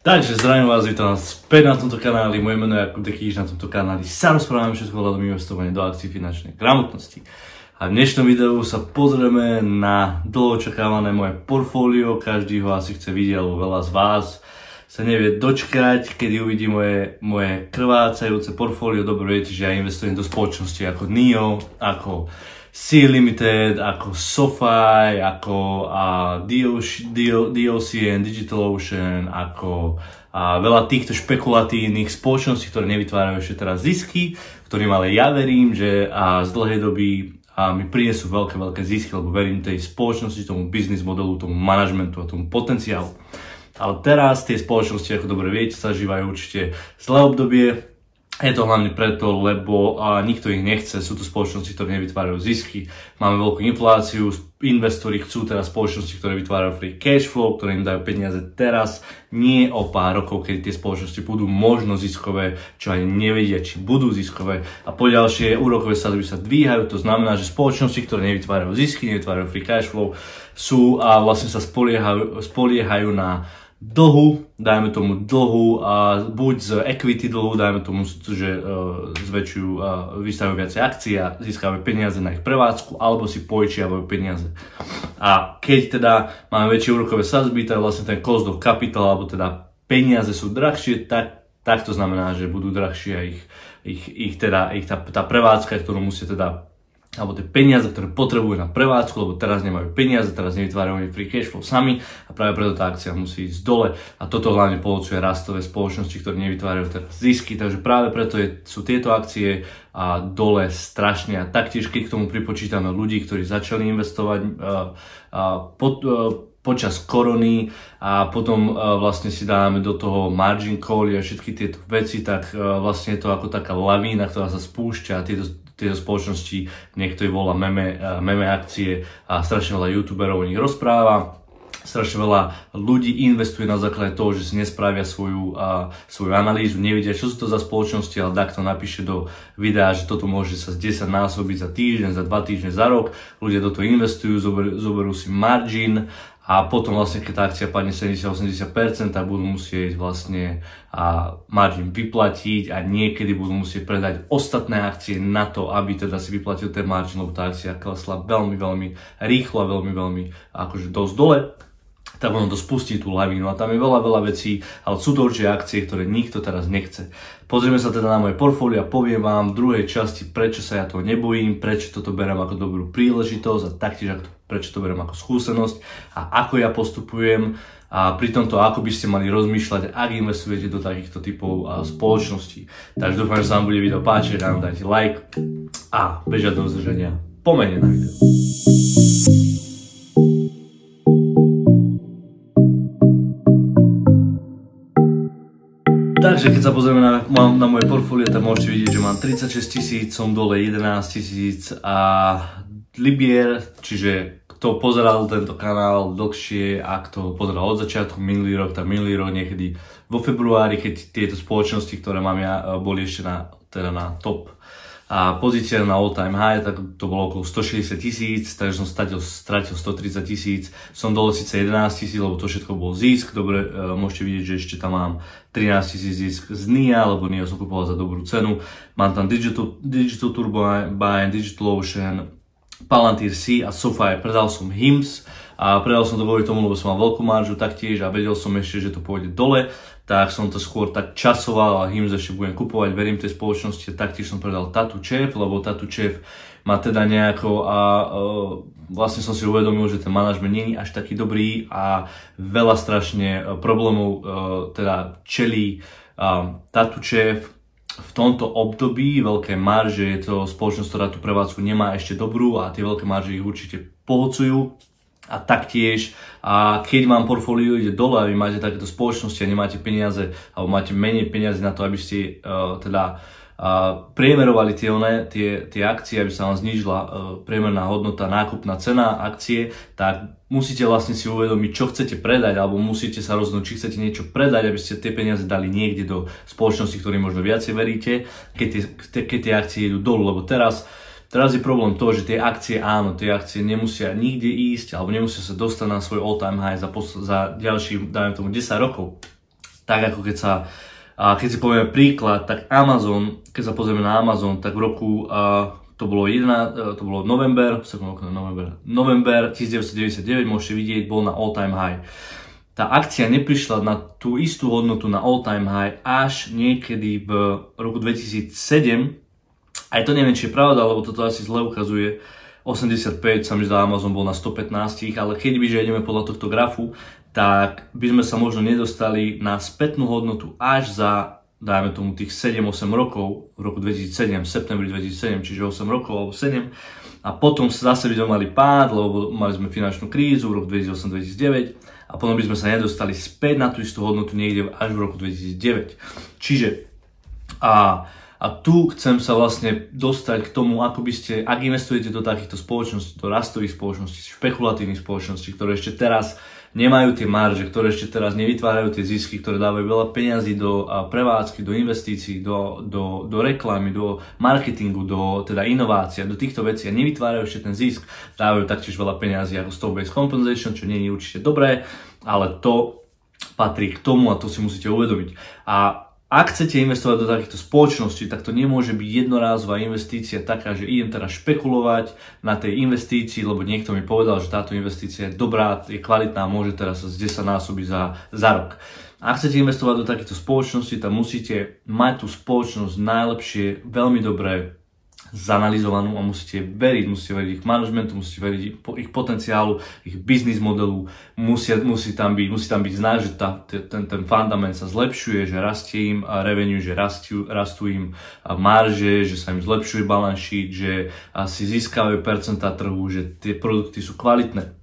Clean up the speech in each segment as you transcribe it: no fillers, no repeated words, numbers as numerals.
Takže zdravím vás, vítam vás späť na tomto kanáli. Moje meno je Jakub Dekíš, na tomto kanáli sa rozprávame všetko ohľadom investovania do akcií finančnej gramotnosti. A v dnešnom videu sa pozrieme na dlho očakávané moje portfólio. Každý ho asi chce vidieť, alebo veľa z vás sa nevie dočkať, kedy uvidí moje krvácajúce portfólio. Dobre viete, že ja investujem do spoločnosti ako NIO, ako Sea Limited, ako SoFi, ako DOCN, DigitalOcean, ako veľa týchto špekulatívnych spoločností, ktoré nevytvárajú ešte teraz zisky, ktorým ale ja verím, že z dlhej doby mi prinesú veľké zisky, lebo verím tej spoločnosti, tomu business modelu, tomu manažmentu a tomu potenciálu. Ale teraz tie spoločnosti, ako dobre viete, zažívajú určite zlé obdobie. Je to hlavne preto, lebo nikto ich nechce, sú to spoločnosti, ktoré nevytvárajú zisky, máme veľkú infláciu, investori chcú teraz spoločnosti, ktoré vytvárajú free cash flow, ktoré im dajú peniaze teraz, nie o pár rokov, keď tie spoločnosti budú možno ziskové, čo ani nevedia, či budú ziskové. A poďalšie úrokové sadzby sa dvíhajú, to znamená, že spoločnosti, ktoré nevytvárajú zisky, nevytvárajú free cash flow, sú a vlastne sa spoliehajú na dlhu, dajme tomu dlhu, buď z equity dlhu, dajme tomu, že zväčšujú, vystavujú viacej akcií a získajú peniaze na ich prevádzku, alebo si požičiavajú peniaze. A keď teda máme väčšie úrokové sadzby, tak vlastne ten cost of capital, alebo teda peniaze sú drahšie, tak to znamená, že budú drahšie tá prevádzka, ktorú musia teda, alebo tie peniaze, ktoré potrebujú na prevádzku, lebo teraz nemajú peniaze, teraz nevytvárajú free cash flow sami a práve preto tá akcia musí ísť dole a toto hlavne pohľcuje rastové spoločnosti, ktoré nevytvárajú teraz zisky, takže práve preto sú tieto akcie dole strašne a taktiež keď k tomu pripočítame ľudí, ktorí začali investovať počas korony a potom vlastne si dáme do toho margin call a všetky tieto veci, tak vlastne je to ako taká lavína, ktorá sa spúšťa a tieto spoločnosti, niekto ich volá meme akcie a strašne veľa youtuberov o nich rozpráva. Strašne veľa ľudí investuje na základe toho, že si nespravia svoju analýzu, nevidia, čo sú to za spoločnosti, ale takto napíše do videa, že toto môže sa z 10 násobiť za týždeň, za 2 týždne, za rok. Ľudia do toho investujú, zoberú si margin a potom vlastne, keď tá akcia padne 70-80%, tak budú musieť vlastne margin vyplatiť a niekedy budú musieť predať ostatné akcie na to, aby teda si vyplatil ten margin, lebo tá akcia klesla veľmi rýchlo a veľmi akože dosť dole. Tak ono to spustí tú lavínu a tam je veľa vecí, ale sú to určite akcie, ktoré nikto teraz nechce. Pozrieme sa teda na moje portfólio a poviem vám v druhej časti, prečo sa ja toho nebojím, prečo toto beriem ako dobrú príležitosť a taktiež prečo to beriem ako skúsenosť a ako ja postupujem a pri tomto ako by ste mali rozmýšľať, ak investujete do takýchto typov spoločností. Takže dúfam, že sa vám bude video páčiť, dajte like a bez žiadneho zdržania poďme na video. Takže keď sa pozrieme na moje portfólio, tak môžete vidieť, že mám 36 000, som dole 11 000 a libier, čiže kto pozeral tento kanál dlhšie a kto ho pozeral od začiatku minulý rok niekedy vo februári, keď tieto spoločnosti, ktoré mám ja, boli ešte na top a pozícia na all time high, tak to bolo okolo 160 000, takže som stratil 130 000, som dole síce 11 000, lebo to všetko bol zisk, dobre, môžete vidieť, že ešte tam mám 13 000 zisk z NIA, lebo NIA som kupoval za dobrú cenu, mám tam Digital Turbine, DigitalOcean, Palantir Sea a SoFi, predal som HIMS a predal som to kvôli tomu, lebo som mal veľkú maržu taktiež a vedel som ešte, že to pôjde dole, tak som to skôr tak časoval a HIMS ešte budem kupovať, verím tej spoločnosti a taktiež som predal TattooChef, lebo TattooChef má teda nejako vlastne som si uvedomil, že ten manažment nie je až taký dobrý a veľa strašne problémov teda čelí TattooChef. V tomto období veľké marže, je to spoločnosť, ktorá tú prevádzku nemá ešte dobrú a tie veľké marže ich určite pohľcujú. A taktiež, keď vám portfólio ide dole a vy máte takéto spoločnosti a nemáte peniaze, alebo máte menej peniazy na to, aby ste priemerovali tie akcie, aby sa vám znížila priemerná hodnota, nákupná cena akcie, tak musíte vlastne si uvedomiť, čo chcete predať, alebo musíte sa rozhodnúť, či chcete niečo predať, aby ste tie peniaze dali niekde do spoločnosti, ktorým možno viacej veríte, keď tie akcie idú dolu, lebo teraz je problém to, že tie akcie, áno, tie akcie nemusia nikde ísť, alebo nemusia sa dostať na svoj all time high za ďalších, dajme tomu 10 rokov. Tak ako keď si povieme príklad, tak Amazon, keď sa pozrieme na Amazon, tak v roku to bolo november 1999, môžete vidieť, bol na all time high. Tá akcia neprišla na tú istú hodnotu na all time high až niekedy v roku 2007. Aj to neviem, či je pravda, lebo toto asi zle ukazuje. 85 sa mi zdá, Amazon bol na 115, ale keď ideme podľa tohto grafu, tak by sme sa možno nedostali na spätnú hodnotu až za, dajme tomu, tých 7-8 rokov, v roku 2007, v septembri 2007, čiže 8 rokov alebo 7. A potom zase by sme mali pád, lebo mali sme finančnú krízu v roku 2008-2009 a potom by sme sa nedostali späť na tú istú hodnotu niekde až v roku 2009. Čiže a tu chcem sa vlastne dostať k tomu, ako by ste, ak investujete do takýchto spoločností, do rastových spoločností, špekulatívnych spoločností, ktoré ešte teraz nemajú tie marže, ktoré ešte teraz nevytvárajú tie zisky, ktoré dávajú veľa peňazí do prevádzky, do investícií, do reklamy, do marketingu, do teda inovácií, do týchto vecí a nevytvárajú ešte ten zisk, dávajú taktiež veľa peňazí ako stock-based compensation, čo nie je určite dobré, ale to patrí k tomu a to si musíte uvedomiť. A ak chcete investovať do takýchto spoločností, tak to nemôže byť jednorázová investícia taká, že idem teraz špekulovať na tej investícii, lebo niekto mi povedal, že táto investícia je dobrá, je kvalitná a môže teraz sa 10 násobiť za rok. Ak chcete investovať do takýchto spoločností, tak musíte mať tú spoločnosť najlepšie, veľmi dobre zanalizovanú a musíte veriť ich manažmentu, musíte veriť ich potenciálu, ich biznis modelu, musí tam byť znať, že ten fundament sa zlepšuje, že rastie im revenue, že rastú im marže, že sa im zlepšuje balance sheet, že si získavajú percentá trhu, že tie produkty sú kvalitné.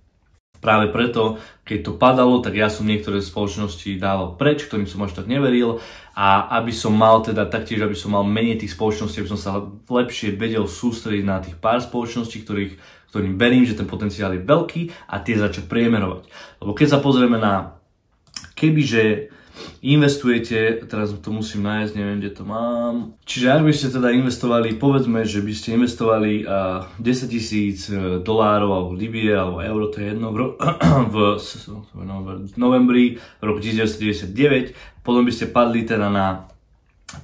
Práve preto, keď to padalo, tak ja som niektoré spoločnosti dával preč, ktorým som až tak neveril a aby som mal teda taktiež, aby som mal menej tých spoločností, aby som sa lepšie vedel sústrediť na tých pár spoločností, ktorým verím, že ten potenciál je veľký a tie začať priemerovať. Lebo keď sa pozrieme na, kebyže investujete, teraz to musím nájsť, neviem, kde to mám. Čiže ak by ste teda investovali, povedzme, že by ste investovali $10,000 alebo Libie alebo euro, to je jedno, v novembri roku 1999, potom by ste padli teda na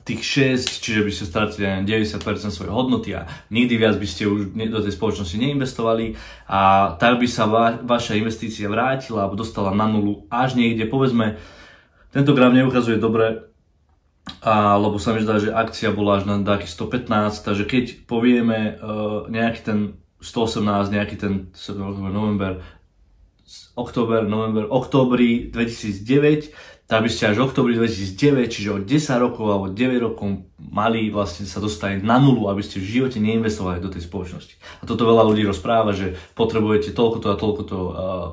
tých 6, čiže by ste stratili 90% svojej hodnoty a nikdy viac by ste už do tej spoločnosti neinvestovali a tak by sa vaša investícia vrátila alebo dostala na nulu až niekde, povedzme, tento graf neukazuje dobre, lebo sa mi zdá, že akcia bola až na takých 115, takže keď povieme nejaký ten 118, nejaký ten októbri 2009, tak by ste až v októbri 2009, čiže o 10 rokov alebo 9 rokov mali vlastne sa dostať na nulu, aby ste v živote neinvestovali do tej spoločnosti. A toto veľa ľudí rozpráva, že potrebujete toľko to,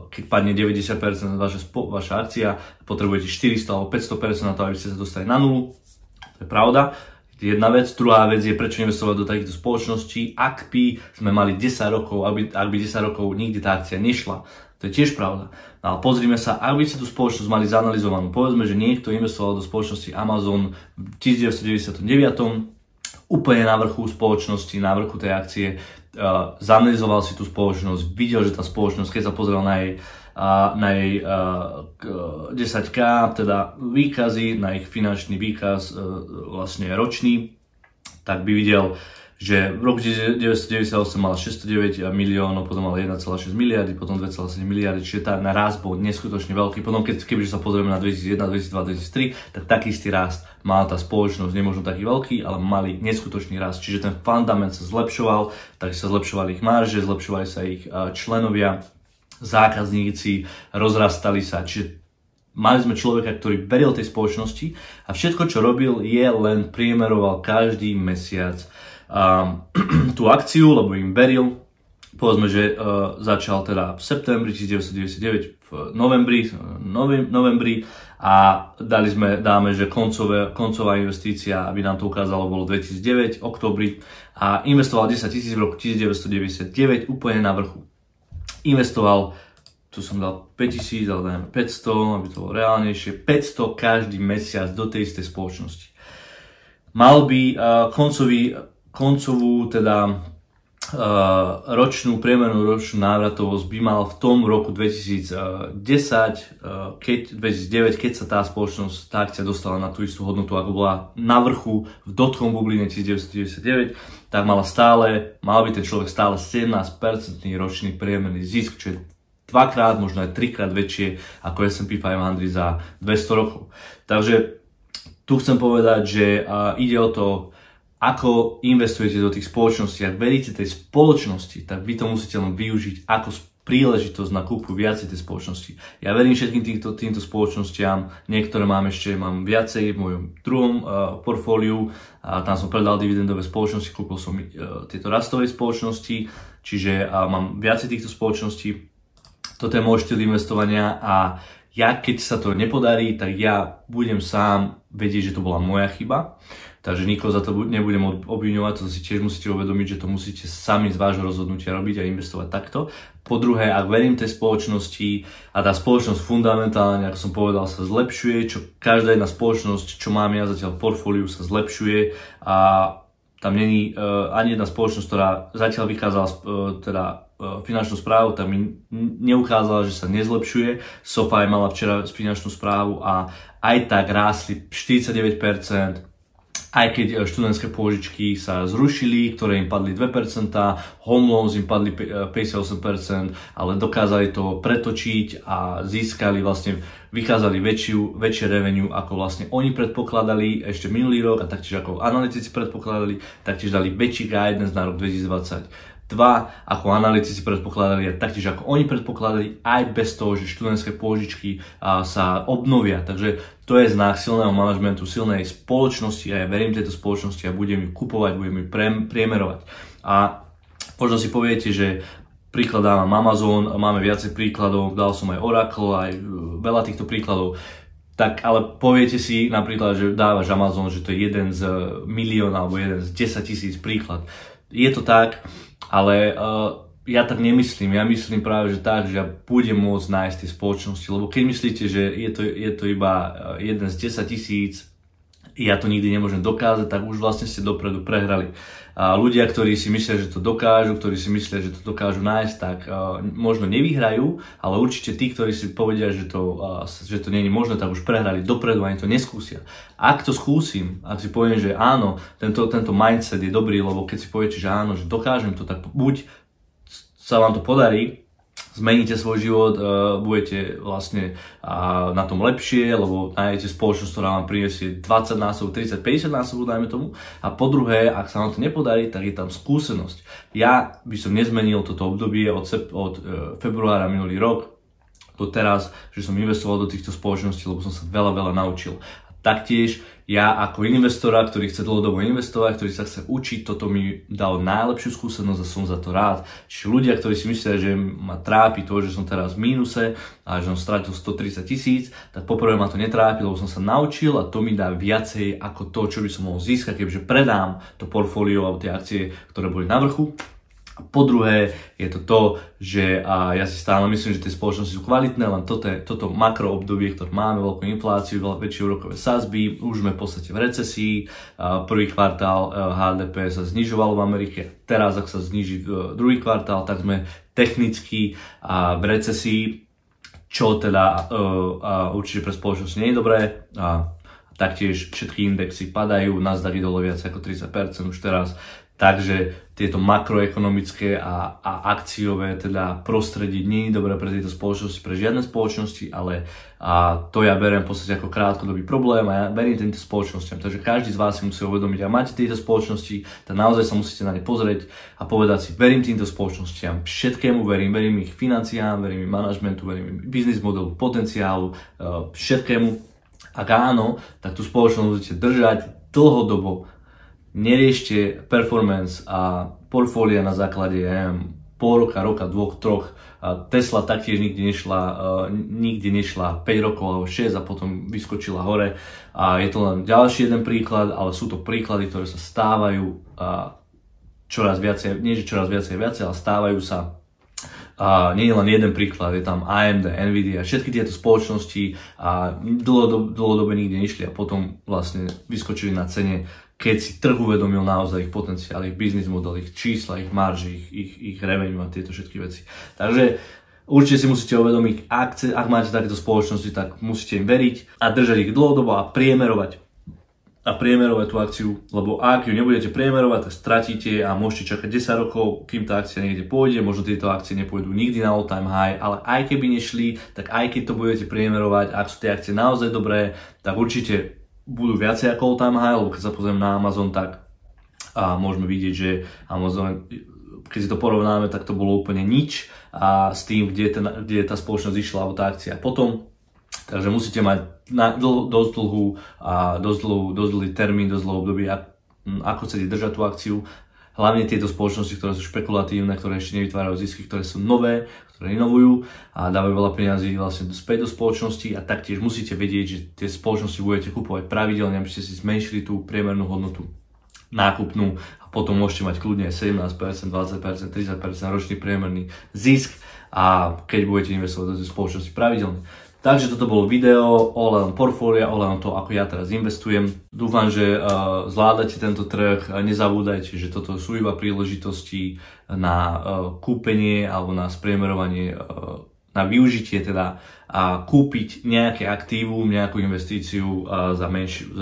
keď padne 90% vaša akcia, potrebujete 400 alebo 500% na to, aby ste sa dostali na nulu. To je pravda. Jedna vec. Druhá vec je, prečo investovať do takýchto spoločností, ak by sme mali 10 rokov, ak by 10 rokov nikdy tá akcia nešla. To je tiež pravda. Ale pozrime sa, ak by ste tú spoločnosť mali zanalizovanú, povedzme, že niekto investoval do spoločnosti Amazon v 1999, úplne na vrchu spoločnosti, na vrchu tej akcie, zanalizoval si tú spoločnosť, videl, že tá spoločnosť, keď sa pozrel na jej 10K, teda výkazy, na ich finančný výkaz vlastne ročný, tak by videl, že v roku 1998 mala 609 miliónov, potom mala 1,6 miliardy, potom 2,7 miliardy, čiže ten rast bol neskutočne veľký. Potom kebyže sa pozrieme na 2001, 2002, 2003, tak taký istý rast mala tá spoločnosť, nemožno taký veľký, ale mali neskutočný rast. Čiže ten fundament sa zlepšoval, tak sa zlepšovali ich marže, zlepšovali sa ich členovia, zákazníci, rozrastali sa, čiže mali sme človeka, ktorý veril tej spoločnosti a všetko, čo robil, je len priemeroval každý mesiac tú akciu, lebo im veril. Povedzme, že začal teda v septembri 1999, v novembri a dáme, že koncová investícia, aby nám to ukázalo, bolo 2009, oktobri a investoval 10 000 v roku 1999 úplne na vrchu. Investoval, tu som dal 5000, ale dajme 500, aby to bolo reálnejšie, 500 každý mesiac do tej istej spoločnosti. Mal by koncovú teda priemernú ročnú návratovosť by mal v tom roku 2009, keď sa tá spoločnosť, tá akcia dostala na tú istú hodnotu, ako bola na vrchu v dotcom bubline 1999, tak mal by ten človek stále 17% ročný priemerný zisk, čo je dvakrát, možno aj trikrát väčšie ako S&P 500 za 200 rokov. Takže tu chcem povedať, že ide o to, ako investujete do tých spoločností. Ak veríte tej spoločnosti, tak vy to musíte len využiť ako príležitosť na kúpu viacej tej spoločnosti. Ja verím všetkým týmto spoločnostiam, niektoré mám viacej v mojom druhom portfóliu, tam som predal dividendové spoločnosti, kúpil som tieto rastové spoločnosti, čiže mám viacej týchto spoločností. Toto je môj štýl investovania a ja, keď sa to nepodarí, tak ja budem sám vedieť, že to bola moja chyba. Takže nikoho za to nebudem obviňovať, to si tiež musíte uvedomiť, že to musíte sami z vášho rozhodnutia robiť a investovať takto. Po druhé, ak verím tej spoločnosti a tá spoločnosť fundamentálne, ako som povedal, sa zlepšuje, čo každá jedna spoločnosť, čo mám ja zatiaľ v portfóliu, sa zlepšuje a tam není ani jedna spoločnosť, ktorá zatiaľ vykázala finančnú správu, tam mi neukázala, že sa nezlepšuje. SoFi mala včera finančnú správu a aj tak rástli 49%, aj keď študentské pôžičky sa zrušili, ktoré im padli 2%, home loans im padli 58%, ale dokázali to pretočiť a získali vykázali väčšie revenue, ako vlastne oni predpokladali ešte minulý rok a taktiež ako analytici predpokladali, taktiež dali väčší guidance na rok 2022, ako analytici predpokladali a taktiež ako oni predpokladali, aj bez toho, že študentské pôžičky sa obnovia. Takže to je znak silného manažmentu, silnej spoločnosti a ja verím tejto spoločnosti a budem ju kupovať, budem ju priemerovať. A možno si poviete, že príklad dávam Amazon, máme viacej príkladov, dal som aj Oracle, aj veľa týchto príkladov. Tak ale poviete si napríklad, že dávaš Amazon, že to je jeden z milióna alebo jeden z 10 000 príklad. Je to tak, ale ja tak nemyslím. Ja myslím práve, že tak, že ja budem môcť nájsť tie spoločnosti, lebo keď myslíte, že je to iba jeden z 10 000, ja to nikdy nemôžem dokázať, tak už vlastne ste dopredu prehrali. A ľudia, ktorí si myslia, že to dokážu, ktorí si myslia, že to dokážu nájsť, tak možno nevyhrajú, ale určite tí, ktorí si povedia, že to nie je možné, tak už prehrali dopredu, ani to neskúsia. Ak to skúsim, ak si poviem, že áno, tento mindset je dobrý, lebo keď si poviete, že áno, že dokážem to, tak buď sa vám to podarí, zmeníte svoj život, budete vlastne na tom lepšie, lebo nájdete spoločnosť, ktorá vám prinesie 20 násobok, 30, 50 násobok, dajme tomu. A po druhé, ak sa vám to nepodarí, tak je tam skúsenosť. Ja by som nezmenil toto obdobie od februára minulý rok do teraz, že som investoval do týchto spoločností, lebo som sa veľa naučil. Taktiež ja ako investora, ktorý chce dlhodobo investovať, ktorý sa chce učiť, toto mi dal najlepšiu skúsenosť a som za to rád. Čiže ľudia, ktorí si myslia, že ma trápi to, že som teraz v mínuse a že som stratil 130 000, tak poprvé ma to netrápi, lebo som sa naučil a to mi dá viacej ako to, čo by som mohol získať, keďže predám to portfólio alebo tie akcie, ktoré boli na vrchu. A po druhé je to, že ja si stále myslím, že tie spoločnosti sú kvalitné, len toto makro obdobie, ktoré máme, veľkú infláciu, väčšie úrokové sadzby, už sme v podstate v recesii, prvý kvartál HDP sa znižoval v Amerike, teraz ak sa zniží druhý kvartál, tak sme technicky v recesii, čo teda určite pre spoločnosť nie je dobré. Taktiež všetky indexy padajú, Nasdaq je dole viac ako 30% už teraz. Takže tieto makroekonomické a akciové teda prostredie nie je dobré pre tieto spoločnosti, pre žiadne spoločnosti, ale to ja beriem v podstate ako krátkodobý problém a ja verím týmto spoločnostiam. Takže každý z vás si musí uvedomiť, a máte tieto spoločnosti, tak naozaj sa musíte na ne pozrieť a povedať si, verím týmto spoločnostiam, všetkému verím ich financiám, verím im manažmentu, verím im biznis modelu, potenciálu, všetkému. Ak áno, tak tú spoločnosť musíte držať dlhodobo. Neriešte performance a portfólia na základe pol roka, dvoch, troch. Tesla taktiež nikdy nešla 5 rokov alebo 6 a potom vyskočila hore. A je to len ďalší jeden príklad, ale sú to príklady, ktoré sa stávajú čoraz viacej, nie že čoraz viacej, ale stávajú sa. nie je len jeden príklad, je tam AMD, Nvidia, všetky tieto spoločnosti dlhodobé nikde nešli a potom vlastne vyskočili na cene, keď si trh uvedomil naozaj ich potenciál, ich business model, ich čísla, ich marži, ich revenue a tieto všetky veci. Takže určite si musíte uvedomiť, ak máte takéto spoločnosti, tak musíte im veriť a držať ich dlhodobo a priemerovať tú akciu, lebo ak ju nebudete priemerovať, tak stratíte a môžete čakať 10 rokov, kým tá akcia niekde pôjde, možno tieto akcie nepôjdu nikdy na all time high, ale aj keby nešli, tak aj keď to budete priemerovať, ak sú tie akcie naozaj dobré, tak určite budú viacej ako all time high, lebo keď sa pozriem na Amazon, tak môžeme vidieť, že Amazon, keď si to porovnáme, tak to bolo úplne nič a s tým, kde tá spoločnosť išla, alebo tá akcia potom. Takže musíte mať dosť dlhý termín, dosť dlhé obdobie, ako chcete držať tú akciu. Hlavne tieto spoločnosti, ktoré sú špekulatívne, ktoré ešte nevytvárajú zisky, ktoré sú nové, ktoré inovujú a dávajú veľa peniazí vlastne späť do spoločnosti a taktiež musíte vedieť, že tie spoločnosti budete kupovať pravidelne, aby ste si zmenšili tú priemernú hodnotu nákupnú a potom môžete mať kľudne 17%, 20%, 30% ročný priemerný zisk a keď budete investovať do tej spoločnosti pravidelne. Takže toto bolo video ohľadom portfólia, ohľadom toho, ako ja teraz investujem. Dúfam, že zvládate tento trh. Nezabúdajte, že toto sú iba príležitosti na kúpenie alebo na spriemerovanie, na využitie teda a kúpiť nejaké aktívum, nejakú investíciu za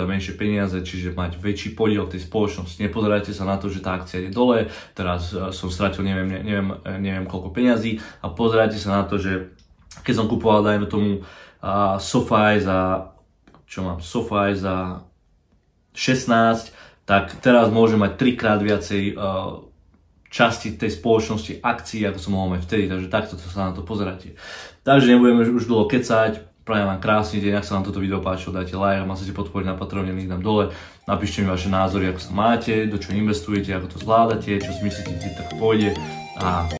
menšie peniaze, čiže mať väčší podiel tej spoločnosti. Nepozerajte sa na to, že tá akcia je dole, teraz som stratil neviem koľko peňazí a pozerajte sa na to, že keď som kupoval, dajme tomu, SoFi za 16, tak teraz môžem mať 3-krát viacej časti tej spoločnosti akcií, ako som mohol mať vtedy, takže takto sa na to pozeráte. Takže nebudeme už dlho kecať, prajem vám krásny deň, ak sa vám toto video páčilo, dajte like, ak ma chcete podporiť na Patreone, link tam dole, napíšte mi vaše názory, ako sa máte, do čo investujete, ako to zvládate, čo si myslíte, že tak pôjde a